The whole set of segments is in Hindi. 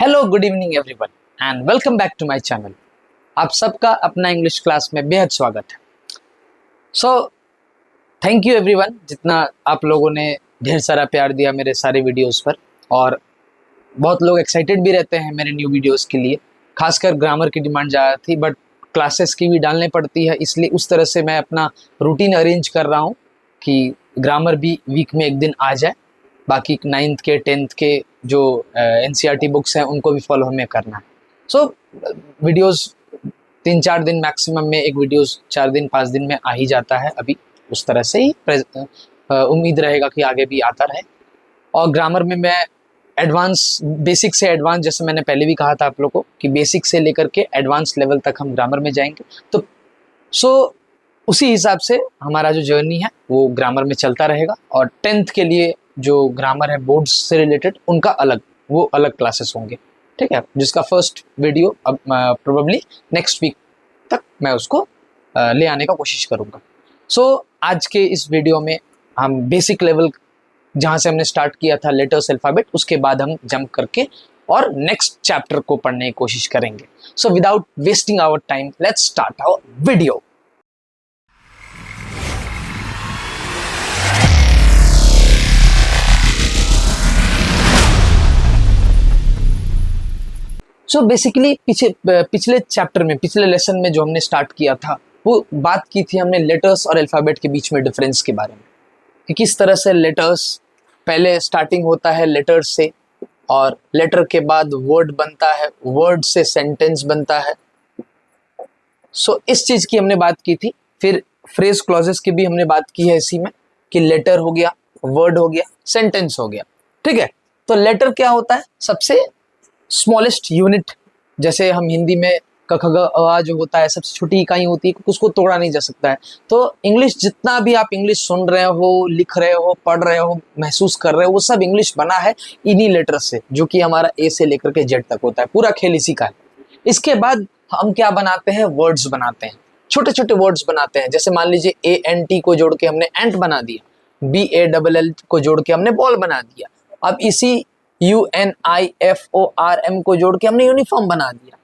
Hello good evening everyone and welcome back to my channel. आप सबका अपना इंग्लिश क्लास में बेहद स्वागत है। सो थैंक यू एवरीवन, जितना आप लोगों ने ढेर सारा प्यार दिया मेरे सारे वीडियोस पर, और बहुत लोग एक्साइटेड भी रहते हैं मेरे न्यू वीडियोस के लिए। खासकर ग्रामर की डिमांड ज़्यादा थी, बट क्लासेस की भी डालनी पड़ती है, इसलिए उस तरह से मैं अपना रूटीन अरेंज कर रहा हूँ कि ग्रामर भी वीक में एक दिन आ जाए। बाकी 9th के 10th के जो NCERT बुक्स हैं उनको भी फॉलो हमें करना है। सो वीडियोस 3-4 दिन मैक्सिमम में, एक वीडियोस 4 दिन 5 दिन में आ ही जाता है। अभी उस तरह से ही उम्मीद रहेगा कि आगे भी आता रहे। और ग्रामर में मैं एडवांस, बेसिक से एडवांस, जैसे मैंने पहले भी कहा था आप लोगों को कि बेसिक से लेकर के एडवांस लेवल तक हम ग्रामर में जाएंगे। तो उसी हिसाब से हमारा जो जर्नी है वो ग्रामर में चलता रहेगा। और 10th के लिए जो ग्रामर है बोर्ड्स से रिलेटेड, उनका वो अलग क्लासेस होंगे, ठीक है, जिसका फर्स्ट वीडियो अब प्रोबेबली नेक्स्ट वीक तक मैं उसको ले आने का कोशिश करूँगा। आज के इस वीडियो में हम बेसिक लेवल जहाँ से हमने स्टार्ट किया था लेटर्स अल्फ़ाबेट, उसके बाद हम जंप करके और नेक्स्ट चैप्टर को पढ़ने की कोशिश करेंगे। So without wasting our time, let's start our video. Basically पिछले चैप्टर में, पिछले लेसन में जो हमने स्टार्ट किया था, वो बात की थी हमने लेटर्स और अल्फ़ाबेट के बीच में डिफरेंस के बारे में, कि किस तरह से लेटर्स पहले स्टार्टिंग होता है लेटर्स से, और लेटर के बाद वर्ड बनता है, वर्ड से सेंटेंस बनता है। इस चीज़ की हमने बात की थी। फिर फ्रेज क्लॉजेस की भी हमने बात की है इसी में, कि लेटर हो गया, वर्ड हो गया, सेंटेंस हो गया, ठीक है। तो लेटर क्या होता है? सबसे स्मॉलेस्ट यूनिट, जैसे हम हिंदी में क ख ग अ जो होता है सबसे छोटी इकाई होती है, उसको तोड़ा नहीं जा सकता है। तो इंग्लिश, जितना भी आप इंग्लिश सुन रहे हो, लिख रहे हो, पढ़ रहे हो, महसूस कर रहे हो, वो सब इंग्लिश बना है इन्हीं लेटर से, जो कि हमारा ए से लेकर के जेड तक होता है। पूरा खेल इसी का है। इसके बाद हम क्या बनाते हैं? वर्ड्स बनाते हैं, छोटे छोटे वर्ड्स बनाते हैं। जैसे मान लीजिए ANT को जोड़ के हमने एंट बना दिया, BALL को जोड़ के हमने बॉल बना दिया। अब इसी UNIFORM को जोड़ के हमने यूनिफॉर्म बना दिया।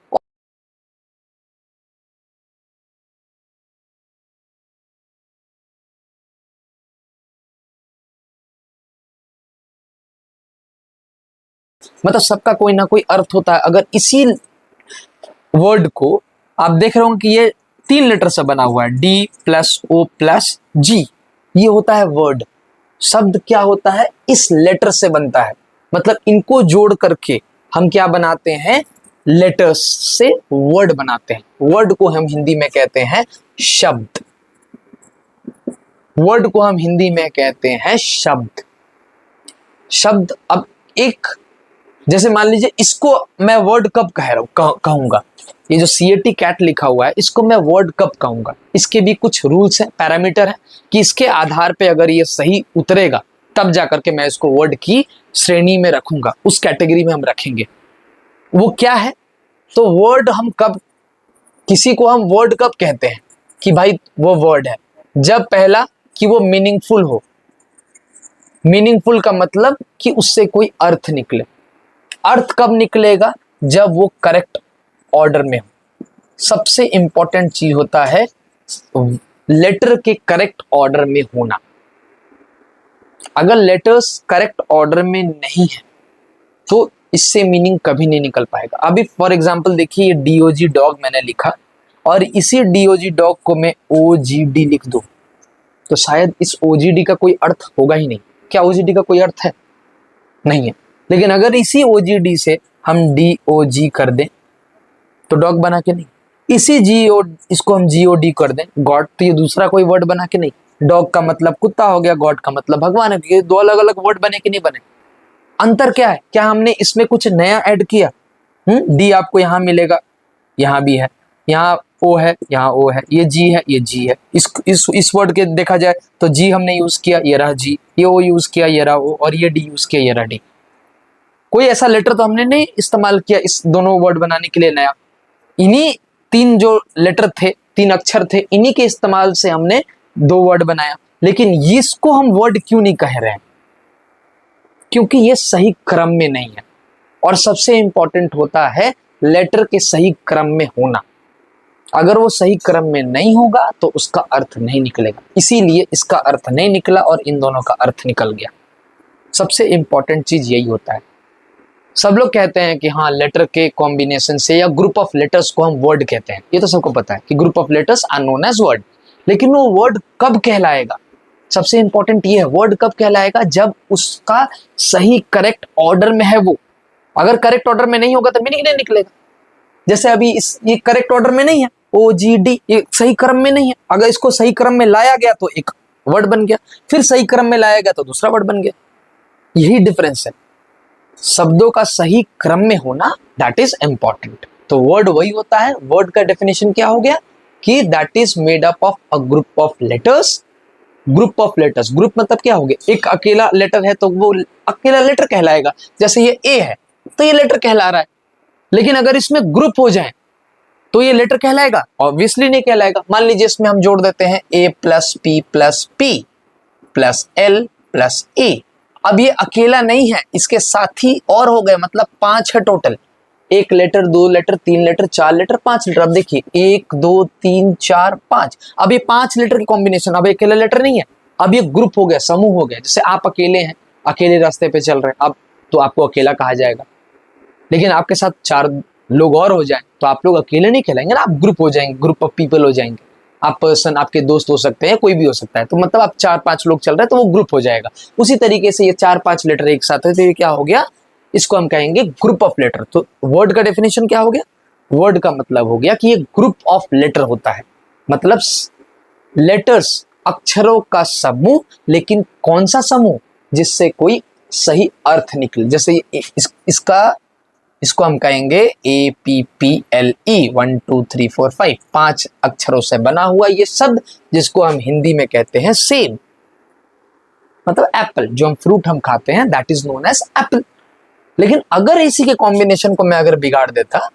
मतलब सबका कोई ना कोई अर्थ होता है। अगर इसी वर्ड को आप देख रहे हो कि ये 3 लेटर से बना हुआ है, D+O+G, ये होता है वर्ड। शब्द क्या होता है? इस लेटर से बनता है। मतलब इनको जोड़ करके हम क्या बनाते हैं? लेटर्स से वर्ड बनाते हैं। वर्ड को हम हिंदी में कहते हैं शब्द। वर्ड को हम हिंदी में कहते हैं शब्द। शब्द, अब एक, जैसे मान लीजिए इसको मैं वर्ड कब कहूंगा, ये जो CAT कैट लिखा हुआ है, इसको मैं वर्ड कब कहूंगा? इसके भी कुछ रूल्स हैं, पैरामीटर हैं, कि इसके आधार पे अगर ये सही उतरेगा तब जाकर के मैं इसको वर्ड की श्रेणी में रखूंगा, उस कैटेगरी में हम रखेंगे। वो क्या है? तो वर्ड हम कब, किसी को हम वर्ड कब कहते हैं कि भाई वो वर्ड है? जब पहला कि वो मीनिंगफुल हो। मीनिंगफुल का मतलब कि उससे कोई अर्थ निकले। अर्थ कब निकलेगा? जब वो करेक्ट ऑर्डर में हो। सबसे इंपॉर्टेंट चीज होता है लेटर के करेक्ट ऑर्डर में होना। अगर लेटर्स करेक्ट ऑर्डर में नहीं है तो इससे मीनिंग कभी नहीं निकल पाएगा। अभी फॉर एग्जांपल देखिए, ये DOG डॉग मैंने लिखा, और इसी DOG डॉग को मैं OGD लिख दूं, तो शायद इस OGD का कोई अर्थ होगा ही नहीं। क्या OGD का कोई अर्थ है? नहीं है। लेकिन अगर इसी OGD से हम DOG कर दें तो डॉग बना के नहीं। इसी इसको हम GOD कर दें, गॉड, तो ये दूसरा कोई वर्ड बना के नहीं। डॉग का मतलब कुत्ता हो गया, गॉड का मतलब भगवान है। ये 2 अलग अलग वर्ड बने कि नहीं बने? अंतर क्या है? क्या हमने इसमें कुछ नया ऐड किया? डी आपको यहाँ मिलेगा, यहाँ भी है, यहाँ O है, यहाँ O है, ये G है, ये G है। इस वर्ड के देखा जाए तो G हमने यूज किया, ये रहा G, ये O यूज किया, ये रहा O, और ये D यूज किया, ये रहा D। कोई ऐसा लेटर तो हमने नहीं इस्तेमाल किया इस दोनों वर्ड बनाने के लिए नया। इन्हीं 3 जो लेटर थे, 3 अक्षर थे, इन्हीं के इस्तेमाल से हमने 2 वर्ड बनाया। लेकिन इसको हम वर्ड क्यों नहीं कह रहे हैं? क्योंकि ये सही क्रम में नहीं है। और सबसे इंपॉर्टेंट होता है लेटर के सही क्रम में होना। अगर वो सही क्रम में नहीं होगा तो उसका अर्थ नहीं निकलेगा, इसीलिए इसका अर्थ नहीं निकला और इन दोनों का अर्थ निकल गया। सबसे इंपॉर्टेंट चीज यही होता है। सब लोग कहते हैं कि हाँ लेटर के कॉम्बिनेशन से या ग्रुप ऑफ लेटर्स को हम वर्ड कहते हैं, ये तो सबको पता है कि group of letters are known as word. लेकिन वो वर्ड कब कहलाएगा, सबसे इंपॉर्टेंट ये है, वर्ड कब कहलाएगा जब उसका सही करेक्ट ऑर्डर में है वो। अगर करेक्ट ऑर्डर में नहीं होगा तो मीनिंग नहीं निकलेगा। जैसे अभी ये करेक्ट ऑर्डर में नहीं है, ओ जी डी, ये सही क्रम में नहीं है। अगर इसको सही क्रम में लाया गया तो एक वर्ड बन गया, फिर सही क्रम में लाया गया तो दूसरा वर्ड बन गया। यही डिफरेंस है, शब्दों का सही क्रम में होना, दैट इज इंपॉर्टेंट। तो वर्ड वही होता है। वर्ड का डेफिनेशन क्या हो गया कि that is made up of a group of letters. Group of letters, group मतलब क्या हो गया, एक अकेला लेटर है तो वो अकेला लेटर कहलाएगा। जैसे ये ए है तो ये लेटर कहला रहा है, लेकिन अगर इसमें ग्रुप हो जाए तो ये लेटर कहलाएगा? ऑब्वियसली नहीं कहलाएगा। मान लीजिए इसमें हम जोड़ देते हैं A plus P plus L plus A. अब ये अकेला नहीं है, इसके साथी और हो गए, मतलब 5 है टोटल। एक letter, 2 letter, 3 letter, 4 letter, 5 letter. अब देखिए 1 2 3 4 5, अब ये 5 लेटर की कॉम्बिनेशन। अब अकेला लेटर नहीं है, अब ये ग्रुप हो गया, समूह हो गया। जैसे आप अकेले हैं, अकेले रास्ते पे चल रहे हैं, अब तो आपको अकेला कहा जाएगा। लेकिन आपके साथ 4 लोग और हो जाए तो आप लोग अकेले नहीं कहलाएंगे ना, आप ग्रुप हो जाएंगे, ग्रुप ऑफ पीपल हो जाएंगे। आप पर्सन, आपके दोस्त हो सकते हैं, कोई भी हो सकता है, तो मतलब आप 4-5 लोग चल रहे हैं तो वो ग्रुप हो जाएगा। उसी तरीके से ये 4-5 लेटर एक साथ है तो ये क्या हो गया, इसको हम कहेंगे ग्रुप ऑफ लेटर। तो वर्ड का डेफिनेशन क्या हो गया, वर्ड का मतलब हो गया कि ये ग्रुप ऑफ लेटर होता है, मतलब लेटर्स, अक्षरों का समूह। लेकिन कौन सा समूह, जिससे कोई सही अर्थ निकले। जैसे इसको हम कहेंगे APPLE 1 2 3 4 5, 5 अक्षरों से बना हुआ ये शब्द, जिसको हम हिंदी में कहते हैं सेब, मतलब एप्पल। जो हम फ्रूट हम खाते हैं that is known as apple. लेकिन अगर इसी के कॉम्बिनेशन को मैं अगर बिगाड़ देता,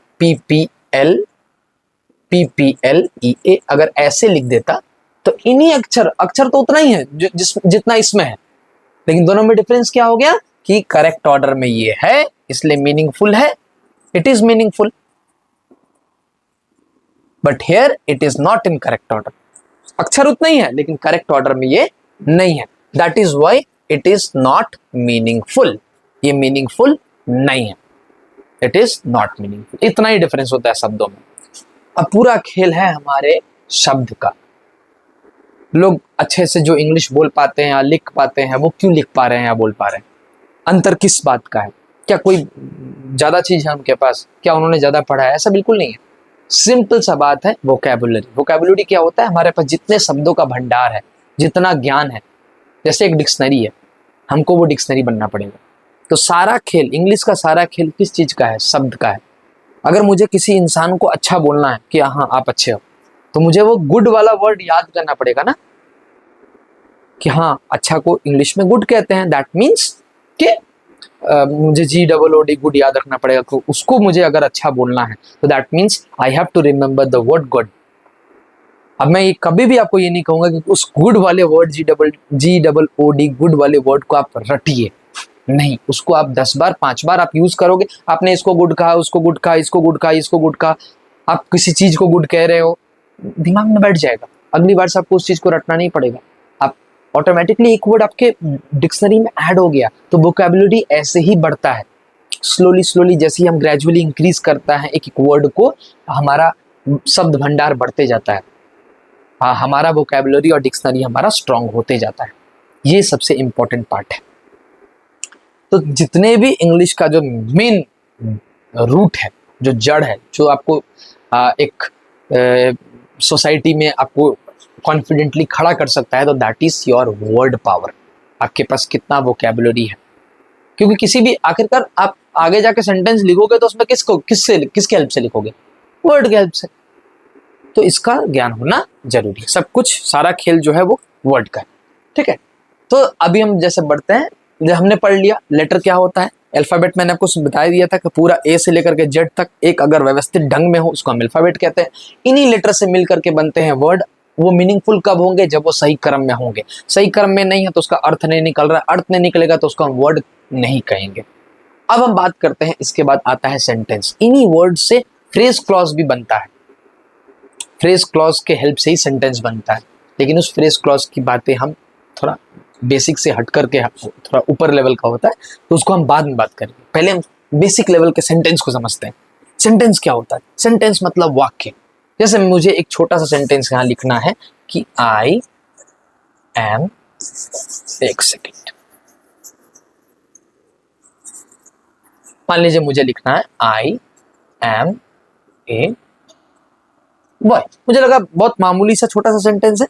PPLEA अगर ऐसे लिख देता, तो इन्हीं अक्षर तो उतना ही है जितना इसमें है, लेकिन दोनों में डिफरेंस क्या हो गया कि करेक्ट ऑर्डर में ये है इसलिए मीनिंगफुल है, it is meaningful, but here it is not in correct order. अक्षर उतना ही है लेकिन करेक्ट ऑर्डर में ये नहीं है, that is why it is not meaningful. ये मीनिंगफुल नहीं है, इट इज नॉट मीनिंगफुल। इतना ही डिफरेंस होता है शब्दों में। अब पूरा खेल है हमारे शब्द का। लोग अच्छे से जो इंग्लिश बोल पाते हैं या लिख पाते हैं, वो क्यों लिख पा रहे हैं या बोल पा रहे हैं? अंतर किस बात का है? क्या कोई ज्यादा चीज है उनके पास? क्या उन्होंने ज्यादा पढ़ा है? ऐसा बिल्कुल नहीं है। सिंपल सा बात है, वोकैबुलरी। वोकैबुलरी क्या होता है? हमारे पास जितने शब्दों का भंडार है, जितना ज्ञान है, जैसे एक डिक्शनरी है, हमको वो डिक्शनरी बनना पड़ेगा। तो सारा खेल, इंग्लिश का सारा खेल किस चीज का है? शब्द का है। अगर मुझे किसी इंसान को अच्छा बोलना है कि हाँ आप अच्छे हो, तो मुझे वो गुड वाला वर्ड याद करना पड़ेगा ना, कि हाँ अच्छा को इंग्लिश में गुड कहते हैं। दैट मीन्स कि मुझे GOOD गुड याद रखना पड़ेगा। तो उसको मुझे अगर अच्छा बोलना है तो that means I have to remember the word good. अब मैं ये कभी भी आपको ये नहीं कहूंगा कि उस गुड वाले वर्ड GOOD गुड वाले वर्ड को आप रटिए, नहीं। उसको आप 10 बार 5 बार आप यूज करोगे। आपने इसको गुड कहा, उसको गुड कहा, इसको गुड कहा, इसको गुड कहा, आप किसी चीज को गुड कह रहे हो, दिमाग में बैठ जाएगा। अगली बार से आपको उस चीज को रटना नहीं पड़ेगा, आप ऑटोमेटिकली एक वर्ड आपके डिक्शनरी में ऐड हो गया। तो वोकैबुलरी ऐसे ही बढ़ता है, स्लोली स्लोली। जैसे ही हम ग्रेजुअली इंक्रीज करता है एक एक वर्ड को, हमारा शब्द भंडार बढ़ते जाता है, हाँ, हमारा वोकैबुलरी और डिक्शनरी हमारा स्ट्रांग होते जाता है। ये सबसे इंपॉर्टेंट पार्ट है। तो जितने भी इंग्लिश का जो मेन रूट है, जो जड़ है, जो आपको एक सोसाइटी में आपको कॉन्फिडेंटली खड़ा कर सकता है, तो that is your word power. आपके पास कितना वोकैबुलरी है, क्योंकि किसी भी आखिरकार आप आगे जाके सेंटेंस लिखोगे तो उसमें किसके हेल्प से लिखोगे? वर्ड के हेल्प से। तो इसका ज्ञान होना जरूरी है। सब कुछ, सारा खेल जो है वो वर्ड का है, ठीक है। तो अभी हम जैसे बढ़ते हैं, जब हमने पढ़ लिया लेटर क्या होता है, अल्फाबेट मैंने आपको बता दिया था कि पूरा ए से लेकर के जेड तक एक अगर व्यवस्थित ढंग में हो उसको हम अल्फाबेट कहते हैं। इन्हीं लेटर से मिल करके बनते हैं वर्ड। वो मीनिंगफुल कब होंगे? जब वो सही क्रम में होंगे। सही क्रम में नहीं है तो उसका अर्थ नहीं निकल रहा है, अर्थ नहीं निकलेगा तो उसको हम वर्ड नहीं कहेंगे। अब हम बात करते हैं, इसके बाद आता है सेंटेंस। इन्हीं वर्ड से फ्रेज क्लॉज भी बनता है, फ्रेज क्लॉज के हेल्प से ही सेंटेंस बनता है, लेकिन उस फ्रेज क्लॉज की बातें हम थोड़ा बेसिक से हट करके, थोड़ा ऊपर लेवल का होता है, तो उसको हम बाद में बात करेंगे। पहले हम बेसिक लेवल के सेंटेंस को समझते हैं। सेंटेंस क्या होता है? सेंटेंस मतलब वाक्य। जैसे मुझे एक छोटा सा सेंटेंस यहाँ लिखना है कि आई एम, एक सेकेंड, मान लीजिए मुझे लिखना है आई एम ए बॉय। मुझे लगा बहुत मामूली सा छोटा सा सेंटेंस है,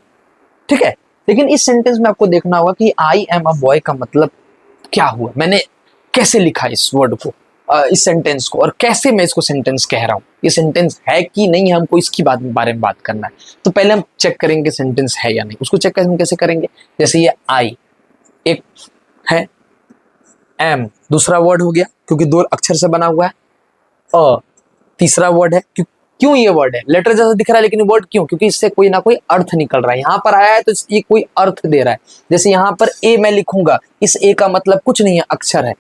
ठीक है, लेकिन इस सेंटेंस में आपको देखना होगा कि आई एम अ बॉय का मतलब क्या हुआ, मैंने कैसे लिखा इस वर्ड को, इस सेंटेंस को, और कैसे मैं इसको सेंटेंस कह रहा हूँ, ये सेंटेंस है कि नहीं है, हमको इसकी बारे में बात करना है। तो पहले हम चेक करेंगे सेंटेंस है या नहीं। उसको चेक हम कैसे करेंगे? जैसे ये आई एक है, एम दूसरा वर्ड हो गया क्योंकि दो अक्षर से बना हुआ है, अ तीसरा वर्ड है। क्यों ये वर्ड है? लेटर जैसा दिख रहा है लेकिन वर्ड क्यों? क्योंकि इससे कोई ना कोई अर्थ निकल रहा है, यहाँ पर आया है तो ये कोई अर्थ दे रहा है। जैसे यहाँ पर ए मैं लिखूंगा, इस ए का मतलब कुछ नहीं है, अक्षर है।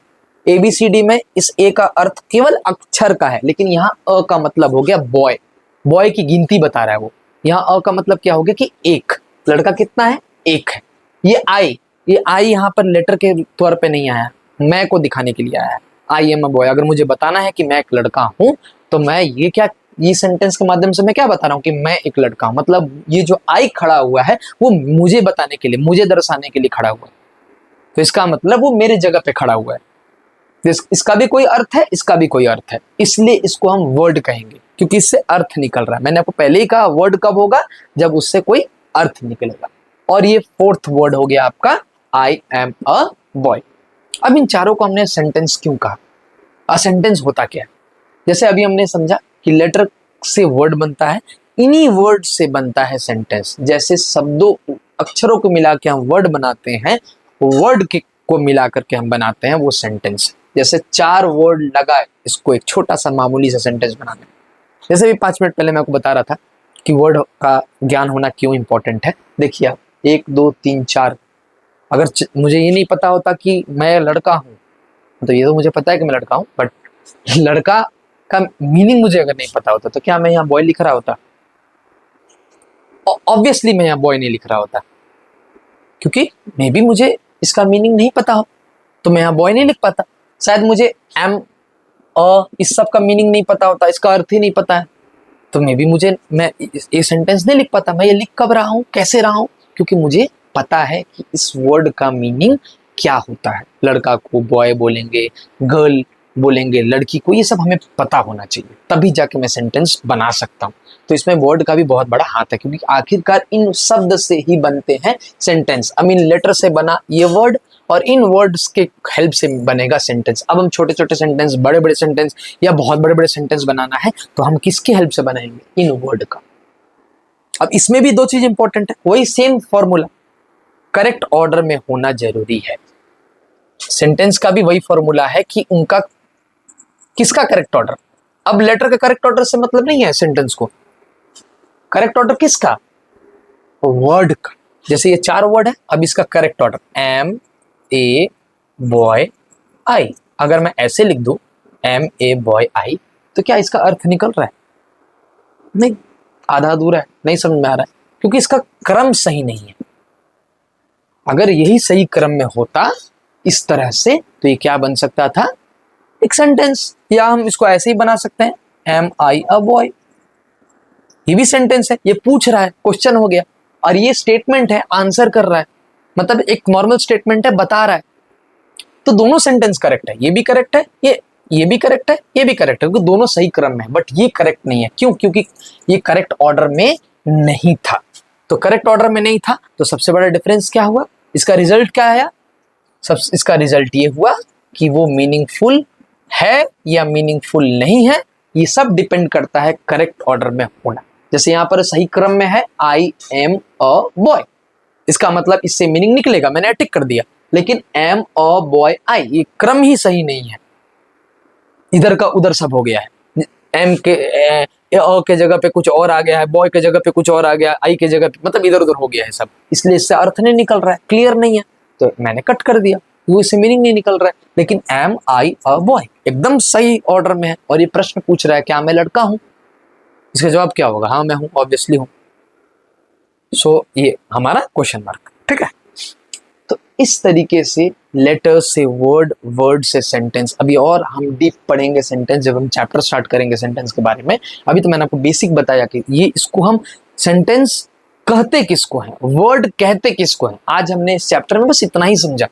ABCD में इस ए का अर्थ केवल अक्षर का है, लेकिन यहाँ अ का मतलब हो गया बॉय, बॉय की गिनती बता रहा है वो। यहाँ अ का मतलब क्या हो गया कि एक, लड़का कितना है? एक है। ये आई यहाँ पर लेटर के तौर पे नहीं आया, मैं को दिखाने के लिए आया है। आई एम अ बॉय, अगर मुझे बताना है कि मैं एक लड़का हूं, तो मैं ये क्या, ये सेंटेंस के माध्यम से मैं क्या बता रहा हूँ कि मैं एक लड़का हूं। मतलब ये जो आई खड़ा हुआ है वो मुझे बताने के लिए, मुझे दर्शाने के लिए खड़ा हुआ है, तो इसका मतलब वो मेरे जगह पे खड़ा हुआ है। इसका भी कोई अर्थ है, इसका भी कोई अर्थ है, इसलिए इसको हम वर्ड कहेंगे, क्योंकि इससे अर्थ निकल रहा है। मैंने आपको पहले ही कहा वर्ड कब होगा? जब उससे कोई अर्थ निकलेगा। और ये फोर्थ वर्ड हो गया आपका आई एम अ बॉय। अब इन चारों को हमने सेंटेंस क्यों कहा? सेंटेंस होता क्या है? जैसे अभी हमने समझा कि लेटर से वर्ड बनता है, इन्हीं वर्ड से बनता है सेंटेंस। जैसे शब्दों अक्षरों को मिला के हम वर्ड बनाते हैं, वर्ड के को मिला करके हम बनाते हैं वो सेंटेंस। जैसे 4 वर्ड लगा इसको एक छोटा सा मामूली सा सेंटेंस बनाने में। जैसे भी 5 मिनट पहले मैं आपको बता रहा था कि वर्ड का ज्ञान होना क्यों इंपॉर्टेंट है। देखिए आप 1 2 3 4, अगर मुझे ये नहीं पता होता कि मैं लड़का हूँ, तो ये तो मुझे पता है कि मैं लड़का हूँ, बट लड़का का मीनिंग मुझे अगर नहीं पता होता तो क्या मैं यहाँ बॉय लिख रहा होता? ऑब्वियसली मैं यहाँ बॉय नहीं लिख रहा होता, क्योंकि मे बी मुझे इसका मीनिंग नहीं पता हो तो मैं यहाँ बॉय नहीं लिख पाता। शायद मुझे एम इस सब का मीनिंग नहीं पता होता, इसका अर्थ ही नहीं पता है, तो मे बी मैं ये सेंटेंस नहीं लिख पाता। मैं ये लिख कब रहा हूँ, कैसे रहा हूँ? क्योंकि मुझे पता है कि इस वर्ड का मीनिंग क्या होता है। लड़का को बॉय बोलेंगे, गर्ल बोलेंगे, लड़की को, ये सब हमें पता होना चाहिए, तभी जाके मैं सेंटेंस बना सकता हूँ। तो इसमें वर्ड का भी बहुत बड़ा हाथ है, क्योंकि आखिरकार इन शब्द से ही बनते हैं सेंटेंस। आई मीन लेटर से बना ये वर्ड और इन वर्ड्स के हेल्प से बनेगा सेंटेंस। अब हम छोटे छोटे सेंटेंस, बड़े बड़े सेंटेंस या बहुत बड़े बड़े सेंटेंस बनाना है तो हम किसके हेल्प से बनाएंगे? इन वर्ड का। अब इसमें भी 2 चीज इंपॉर्टेंट है, वही सेम फॉर्मूला, करेक्ट ऑर्डर में होना जरूरी है। सेंटेंस का भी वही फॉर्मूला है कि उनका किसका करेक्ट ऑर्डर। अब लेटर का करेक्ट ऑर्डर से मतलब नहीं है सेंटेंस को, करेक्ट ऑर्डर किसका? वर्ड का। जैसे ये 4 वर्ड है, अब इसका correct order M A boy I. अगर मैं ऐसे लिख दूं एम ए बॉय आई, तो क्या इसका अर्थ निकल रहा है? नहीं, आधा अधूरा है, नहीं समझ में आ रहा है, क्योंकि इसका क्रम सही नहीं है। अगर यही सही क्रम में होता इस तरह से, तो ये क्या बन सकता था? एक सेंटेंस। या हम इसको ऐसे ही बना सकते हैं, एम आई अ बॉय, ये भी सेंटेंस है, ये पूछ रहा है, क्वेश्चन हो गया, और ये स्टेटमेंट है, आंसर कर रहा है, मतलब एक नॉर्मल स्टेटमेंट है, बता रहा है। तो दोनों सेंटेंस करेक्ट है, ये भी करेक्ट है, ये भी करेक्ट है, ये भी करेक्ट है, क्योंकि दोनों सही क्रम में है। बट ये करेक्ट नहीं है, क्यों? क्योंकि ये करेक्ट ऑर्डर में नहीं था। तो करेक्ट ऑर्डर में नहीं था, तो सबसे बड़ा डिफरेंस क्या हुआ? इसका रिजल्ट क्या आया? इसका रिजल्ट ये हुआ कि वो मीनिंगफुल है या मीनिंगफुल नहीं है, ये सब डिपेंड करता है करेक्ट ऑर्डर में होना। जैसे यहाँ पर सही क्रम में है आई एम अ बॉय, इसका मतलब इससे मीनिंग निकलेगा, मैंने टिक कर दिया। लेकिन एम अ बॉय आई, ये क्रम ही सही नहीं है, इधर का उधर सब हो गया है। एम के अ के जगह पे कुछ और आ गया है, बॉय के जगह पे कुछ और आ गया, आई के जगह पे, मतलब इधर उधर हो गया है सब, इसलिए इससे अर्थ नहीं निकल रहा है, क्लियर नहीं है, तो मैंने कट कर दिया। वो इससे मीनिंग नहीं निकल रहा है। लेकिन एम आई अ बॉय एकदम सही ऑर्डर में है, और ये प्रश्न पूछ रहा है क्या मैं लड़का हूं, इसका जवाब क्या होगा? हाँ मैं हूं, ऑब्वियसली हूं। सो ये हमारा क्वेश्चन मार्क, ठीक है। तो इस तरीके से लेटर से वर्ड, वर्ड से सेंटेंस। अभी और हम डीप पढ़ेंगे सेंटेंस जब हम चैप्टर स्टार्ट करेंगे सेंटेंस के बारे में। अभी तो मैंने आपको बेसिक बताया कि ये इसको हम सेंटेंस कहते किसको हैं, वर्ड कहते किसको हैं। आज हमने इस चैप्टर में बस इतना ही समझा।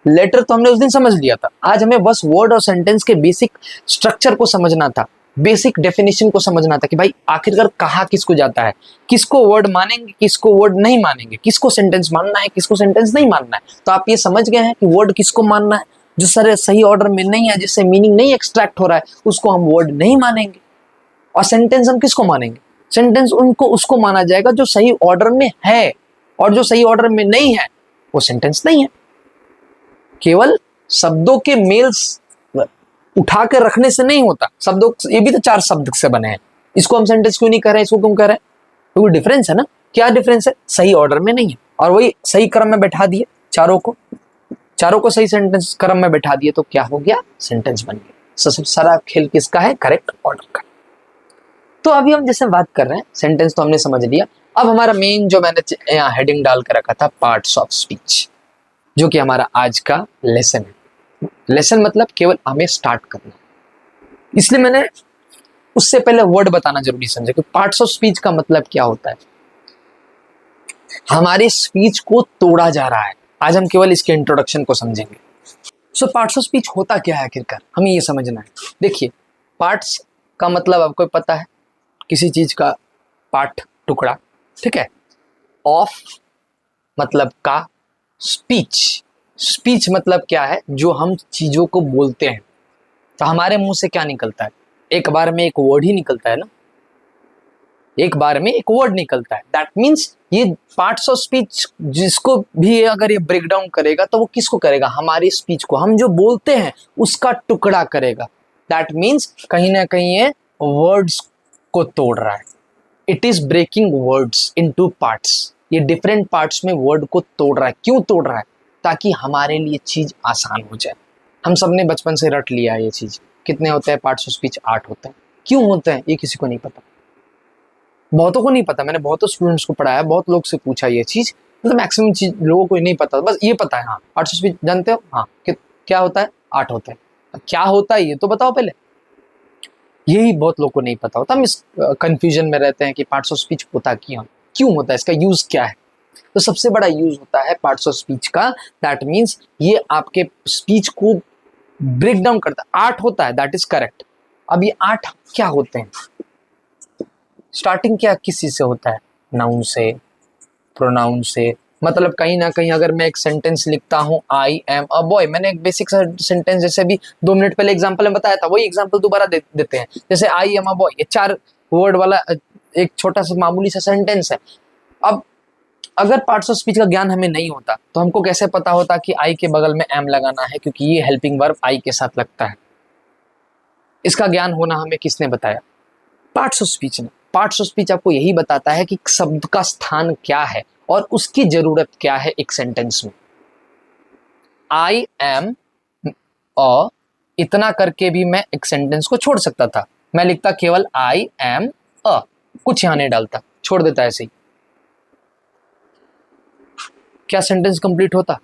लेटर तो हमने उस दिन समझ लिया था, आज हमें बस वर्ड और सेंटेंस के बेसिक स्ट्रक्चर को समझना था, बेसिक डेफिनेशन को समझना था कि भाई आखिरकार कहा किसको जाता है, किसको वर्ड मानेंगे, किसको वर्ड नहीं मानेंगे, किसको सेंटेंस मानना है, किसको सेंटेंस नहीं मानना है। तो आप ये समझ गए हैं कि वर्ड किसको मानना है, जो सारे सही ऑर्डर में नहीं है, जिससे मीनिंग नहीं एक्सट्रैक्ट हो रहा है, उसको हम वर्ड नहीं मानेंगे। और सेंटेंस हम किसको मानेंगे? सेंटेंस उनको उसको माना जाएगा जो सही ऑर्डर में है, और जो सही ऑर्डर में नहीं है वो सेंटेंस नहीं है। केवल शब्दों के मेल्स उठा कर रखने से नहीं होता। शब्दों, ये भी तो 4 शब्द से बने हैं, इसको हम सेंटेंस क्यों नहीं कर रहे हैं, इसको क्यों कर रहे हैं? तो डिफरेंस है ना। क्या डिफरेंस है? सही ऑर्डर में नहीं है, और वही सही क्रम में बैठा दिए चारों को सही सेंटेंस क्रम में बैठा दिए, तो क्या हो गया? सेंटेंस बन गया। सारा खेल किसका है? करेक्ट ऑर्डर का। तो अभी हम जैसे बात कर रहे हैं सेंटेंस तो हमने समझ लिया। अब हमारा मेन जो मैंने यहाँ हेडिंग डाल कर रखा था, पार्ट्स ऑफ स्पीच, जो कि हमारा आज का लेसन है। लेसन मतलब केवल हमें स्टार्ट करना, इसलिए मैंने उससे पहले वर्ड बताना जरूरी समझा कि पार्ट्स ऑफ स्पीच का मतलब क्या होता है। हमारी स्पीच को तोड़ा जा रहा है, आज हम केवल इसके इंट्रोडक्शन को समझेंगे। सो पार्ट्स ऑफ स्पीच होता क्या है आखिरकार, हमें ये समझना है। देखिए, पार्ट्स का मतलब आपको पता है, किसी चीज का पार्ट, टुकड़ा, ठीक है। ऑफ मतलब का, स्पीच, स्पीच मतलब क्या है? जो हम चीजों को बोलते हैं। तो हमारे मुंह से क्या निकलता है? एक बार में एक वर्ड ही निकलता है ना, एक बार में एक वर्ड निकलता है। दैट मीन्स ये पार्ट्स ऑफ स्पीच जिसको भी अगर ये ब्रेक डाउन करेगा तो वो किसको करेगा? हमारी स्पीच को, हम जो बोलते हैं उसका टुकड़ा करेगा। दैट मीन्स कहीं ना कहीं ये वर्ड्स को तोड़ रहा है। It is breaking words into parts. ये डिफरेंट पार्ट्स में वर्ड को तोड़ रहा है। क्यों तोड़ रहा है? ताकि हमारे लिए चीज आसान हो जाए। हम सब ने बचपन से रट लिया है ये चीज। कितने होते हैं पार्ट्स ऑफ स्पीच? 8 होते हैं। क्यों होते हैं ये किसी को नहीं पता, बहुतों को नहीं पता। मैंने बहुतों स्टूडेंट्स को पढ़ाया, बहुत लोग से पूछा ये चीज, मतलब मैक्सिमम चीज लोगों को नहीं पता। बस ये पता है हाँ पार्ट्स ऑफ स्पीच जानते हो, हाँ क्या होता है? 8 होते हैं। क्या होता है ये तो बताओ पहले, यही बहुत लोग को नहीं पता होता। हम इस कंफ्यूजन में रहते हैं कि पार्ट्स ऑफ स्पीच होता क्यों होता है, इसका यूज क्या है। तो सबसे बड़ा यूज होता है पार्ट्स ऑफ स्पीच का, दैट मीन्स ये आपके स्पीच को ब्रेक डाउन करता है। 8 होता है, दैट इज करेक्ट। अब ये 8 क्या होते हैं? स्टार्टिंग क्या किस चीज से होता है? नाउन से, प्रोनाउन से। मतलब कहीं ना कहीं अगर मैं एक सेंटेंस लिखता हूँ, आई एम अ बॉय, मैंने एक बेसिक सेंटेंस जैसे भी 2 मिनट पहले एग्जांपल में बताया था, वही एग्जांपल दोबारा देते हैं। जैसे आई एम अ बॉय, ये 4 वर्ड वाला एक छोटा सा मामूली सा सेंटेंस है। अब अगर पार्ट्स ऑफ स्पीच का ज्ञान हमें नहीं होता तो हमको कैसे पता होता कि आई के बगल में एम लगाना है, क्योंकि ये हेल्पिंग वर्ब आई के साथ लगता है। इसका ज्ञान होना हमें किसने बताया? पार्ट्स ऑफ स्पीच ने। पार्ट्स ऑफ स्पीच आपको यही बताता है कि शब्द का स्थान क्या है और उसकी जरूरत क्या है एक सेंटेंस में। आई एम अ, इतना करके भी मैं एक सेंटेंस को छोड़ सकता था। मैं लिखता केवल आई एम अ, कुछ यहां नहीं डालता, छोड़ देता ऐसे ही। क्या सेंटेंस कंप्लीट होता?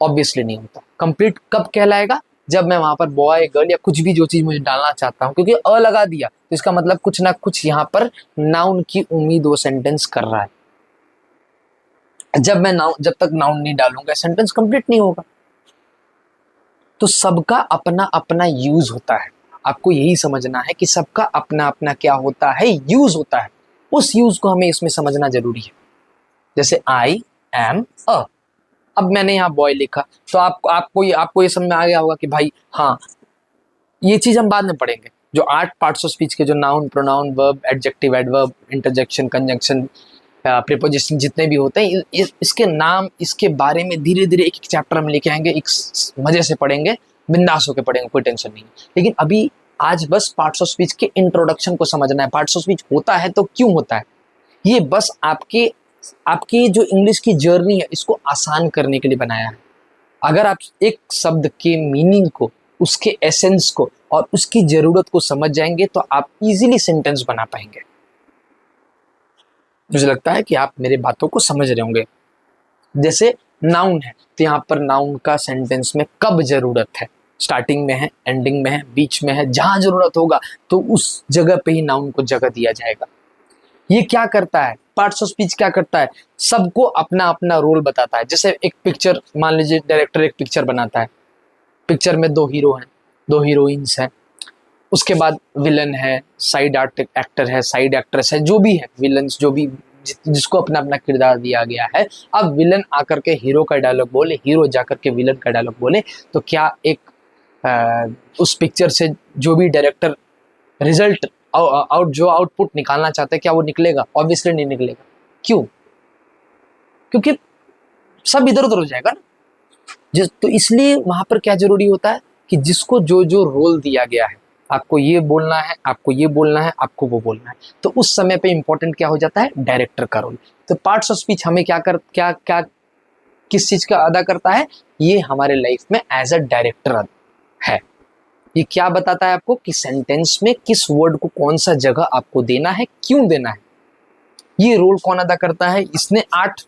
ऑब्वियसली नहीं होता। कंप्लीट कब कहलाएगा? जब मैं वहां पर बॉय, गर्ल या कुछ भी जो चीज मुझे डालना चाहता हूं, क्योंकि अ लगा दिया तो इसका मतलब कुछ ना कुछ यहाँ पर नाउन की उम्मीद वो सेंटेंस कर रहा है। जब तक नाउन नहीं डालूंगा सेंटेंस कंप्लीट नहीं होगा। तो सबका अपना अपना यूज होता है। आपको यही समझना है कि सबका अपना अपना क्या होता है? यूज होता है। उस यूज को हमें इसमें समझना जरूरी है। जैसे आई एम अ, अब मैंने यहाँ बॉय लिखा तो आपको ये समझ में आ गया होगा कि भाई हाँ, ये चीज हम बाद में पढ़ेंगे। जो 8 पार्ट्स ऑफ स्पीच के, जो noun, pronoun, verb, adjective, adverb, interjection, conjunction, preposition जितने भी होते हैं, इसके नाम, इसके बारे में धीरे धीरे एक एक चैप्टर में लेके आएंगे, एक मजे से पढ़ेंगे, बिंदास होकर पढ़ेंगे, कोई टेंशन नहीं। लेकिन अभी आज बस पार्ट्स ऑफ स्पीच के इंट्रोडक्शन को समझना है। पार्ट्स ऑफ स्पीच होता है तो क्यों होता है? ये बस आपकी जो इंग्लिश की जर्नी है इसको आसान करने के लिए बनाया है। अगर आप एक शब्द के मीनिंग को, उसके एसेंस को और उसकी जरूरत को समझ जाएंगे तो आप इजीली सेंटेंस बना पाएंगे। मुझे लगता है कि आप मेरे बातों को समझ रहे होंगे। जैसे नाउन है तो यहाँ पर नाउन का सेंटेंस में कब जरूरत है, स्टार्टिंग में है, एंडिंग में है, बीच में है, जहां जरूरत होगा तो उस जगह पे ही नाउन को जगह दिया जाएगा। ये क्या करता है, पार्ट्स ऑफ स्पीच क्या करता है, सबको अपना अपना रोल बताता है। जैसे एक पिक्चर, मान लीजिए डायरेक्टर एक पिक्चर बनाता है, पिक्चर में 2 हीरो हैं, 2 हीरोइंस हैं, उसके बाद विलन है, साइड एक्टर है, साइड एक्ट्रेस है, जो भी है विलन्स, जो भी जिसको अपना अपना किरदार दिया गया है। अब विलन आकर के हीरो का डायलॉग बोले, हीरो जाकर के विलन का डायलॉग बोले, तो क्या एक उस पिक्चर से जो भी डायरेक्टर रिजल्ट जो आउटपुट निकालना चाहते हैं, क्या वो निकलेगा? ऑब्वियसली नहीं निकलेगा। क्यों? क्योंकि सब इधर उधर हो जाएगा ना। तो इसलिए वहां पर क्या जरूरी होता है कि जिसको जो जो रोल दिया गया है, आपको ये बोलना है, आपको ये बोलना है, आपको वो बोलना है, तो उस समय पे इंपॉर्टेंट क्या हो जाता है? डायरेक्टर का रोल। तो पार्ट्स ऑफ स्पीच हमें किस चीज का अदा करता है? ये हमारे लाइफ में एज अ डायरेक्टर है। ये क्या बताता है आपको कि सेंटेंस में किस वर्ड को कौन सा जगह आपको देना है, क्यों देना है, ये रोल कौन अदा करता है। इसने 8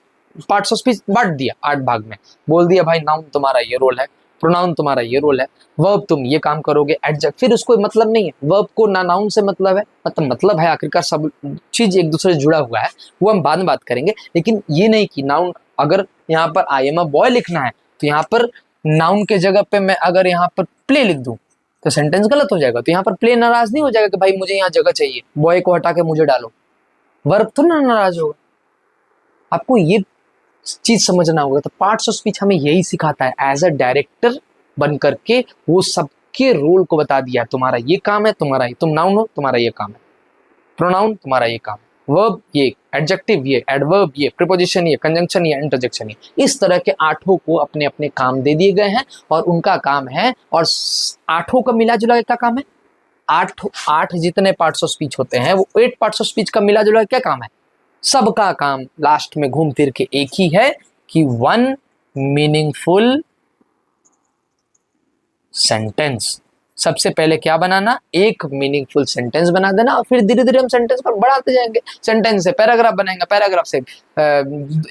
पार्ट्स ऑफ स्पीच बांट दिया, 8 भाग में बोल दिया, भाई नाउन तुम्हारा ये रोल है, प्रोनाउन तुम्हारा ये रोल है, वर्ब तुम ये काम करोगे, एडजेक्ट। फिर उसको मतलब नहीं है, वर्ब को ना नाउन से मतलब है, मतलब है, आखिरकार सब चीज एक दूसरे से जुड़ा हुआ है, वो हम बाद में बात करेंगे। लेकिन ये नहीं कि नाउन, अगर यहाँ पर आई एम अ बॉय लिखना है तो यहाँ पर नाउन के जगह पे मैं अगर यहाँ पर प्ले लिख दूं तो सेंटेंस गलत हो जाएगा। तो यहाँ पर प्ले नाराज नहीं हो जाएगा कि भाई मुझे यहाँ जगह चाहिए, बॉय को हटा के मुझे डालो, वर्ब तो ना नाराज होगा। आपको ये चीज समझना होगा। तो पार्ट्स ऑफ स्पीच हमें यही सिखाता है, एज अ डायरेक्टर बन करके वो सबके रोल को बता दिया, तुम्हारा ये काम है, तुम्हारा तुम नाउन हो, तुम्हारा ये काम है, प्रोनाउन तुम्हारा ये काम है, वर्ब ये, एडजेक्टिव ये, एडवर्ब ये, प्रीपोजिशन ये, कंजंक्शन ये, इंटरजेक्शन ये। इस तरह के 8 को अपने अपने काम दे दिए गए हैं और उनका काम है, और 8 का मिला जुला क्या काम है? 8 जितने पार्ट्स ऑफ स्पीच होते हैं वो 8 पार्ट्स ऑफ स्पीच का मिला जुला क्या काम है? सबका काम लास्ट में घूम फिर के एक ही है कि वन मीनिंगफुल सेंटेंस। सबसे पहले क्या बनाना? एक मीनिंगफुल सेंटेंस बना देना, और फिर धीरे धीरे हम सेंटेंस को बढ़ाते जाएंगे। सेंटेंस से पैराग्राफ बनाएंगे, पैराग्राफ से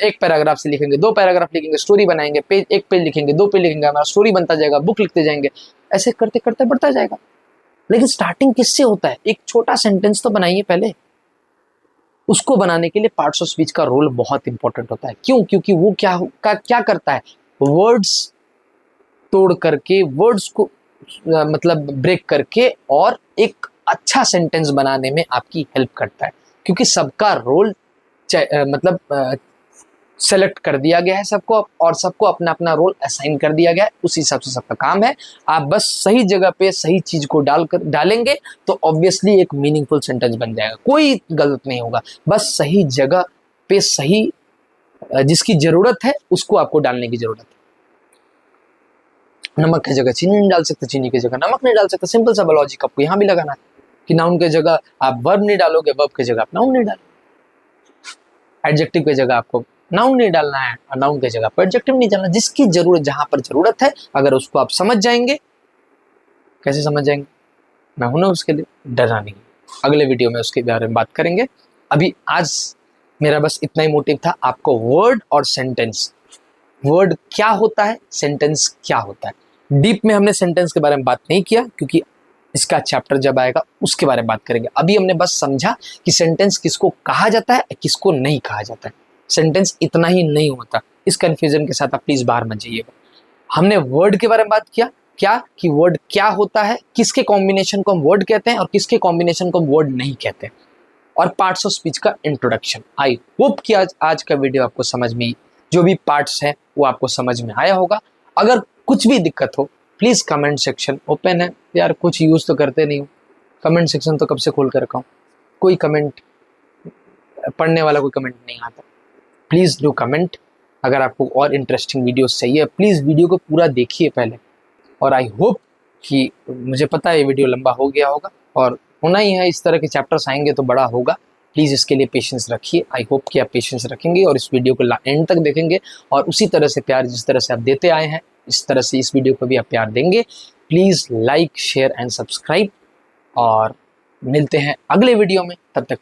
एक पैराग्राफ से लिखेंगे, 2 पैराग्राफ लिखेंगे, स्टोरी बनाएंगे, पेज 1 पेज लिखेंगे, 2 पेज लिखेंगे, हमारा स्टोरी बनता जाएगा, बुक लिखते जाएंगे, ऐसे करते करते बढ़ता जाएगा। लेकिन स्टार्टिंग किससे होता है? एक छोटा सेंटेंस तो बनाइए पहले। उसको बनाने के लिए पार्ट्स ऑफ स्पीच का रोल बहुत इंपॉर्टेंट होता है। क्यों? क्योंकि वो क्या करता है? वर्ड्स तोड़ करके, वर्ड्स को मतलब ब्रेक करके और एक अच्छा सेंटेंस बनाने में आपकी हेल्प करता है। क्योंकि सबका रोल मतलब सेलेक्ट कर दिया गया है सबको, और सबको अपना अपना रोल असाइन कर दिया गया है, उसी हिसाब से सबका काम है। आप बस सही जगह पे सही चीज को डालेंगे तो ऑब्वियसली एक मीनिंगफुल सेंटेंस बन जाएगा, कोई गलत नहीं होगा। बस सही जगह पे सही जिसकी जरूरत है उसको आपको डालने की जरूरत है। नमक की जगह चीनी नहीं डाल सकते, चीनी की जगह नमक नहीं डाल सकते। सिंपल सा लॉजिक आपको यहाँ भी लगाना है कि नाउन की जगह आप वर्ब नहीं डालोगे, वर्ब की जगह आप नाउन नहीं डालोगे, एडजेक्टिव की जगह आपको नाउन नहीं डालना है, और नाउन की जगह पर एडजेक्टिव नहीं डालना। जिसकी जरूरत, जहां पर जरूरत है, अगर उसको आप समझ जाएंगे। कैसे समझ जाएंगे? मैं हूं ना उसके लिए, डरना नहीं। अगले वीडियो में उसके बारे में बात करेंगे। अभी आज मेरा बस इतना ही मोटिव था, आपको वर्ड और सेंटेंस, वर्ड क्या होता है, सेंटेंस क्या होता है। डीप में हमने सेंटेंस के बारे में बात नहीं किया, क्योंकि इसका चैप्टर जब आएगा उसके बारे में बात करेंगे। अभी हमने बस समझा कि सेंटेंस किसको कहा जाता है, किसको नहीं कहा जाता है। सेंटेंस इतना ही नहीं होता, इस कंफ्यूजन के साथ आप प्लीज बाहर मत जाइएगा। हमने वर्ड के बारे में बात किया, क्या कि वर्ड क्या होता है, किसके कॉम्बिनेशन को हम वर्ड कहते हैं और किसके कॉम्बिनेशन को हम वर्ड नहीं कहते, और पार्ट्स ऑफ स्पीच का इंट्रोडक्शन। आई होप कि आज का वीडियो आपको समझ में, जो भी पार्ट्स हैं वो आपको समझ में आया होगा। अगर कुछ भी दिक्कत हो प्लीज कमेंट सेक्शन ओपन है। यार कुछ यूज तो करते नहीं हो, कमेंट सेक्शन तो कब से खोल कर रखा हूँ, कोई कमेंट पढ़ने वाला कोई कमेंट नहीं आता। Please do comment. अगर आपको और इंटरेस्टिंग वीडियोस चाहिए प्लीज वीडियो को पूरा देखिए पहले। और आई होप कि, मुझे पता है ये वीडियो लंबा हो गया होगा और होना ही है, इस तरह के चैप्टर्स आएंगे तो बड़ा होगा। प्लीज़ इसके लिए पेशेंस रखिए। आई होप कि आप पेशेंस रखेंगे और इस वीडियो को एंड तक देखेंगे और उसी तरह से प्यार जिस तरह से आप देते आए हैं इस तरह से इस वीडियो को भी आप प्यार देंगे। Please like share and subscribe, और मिलते हैं अगले वीडियो में। तब तक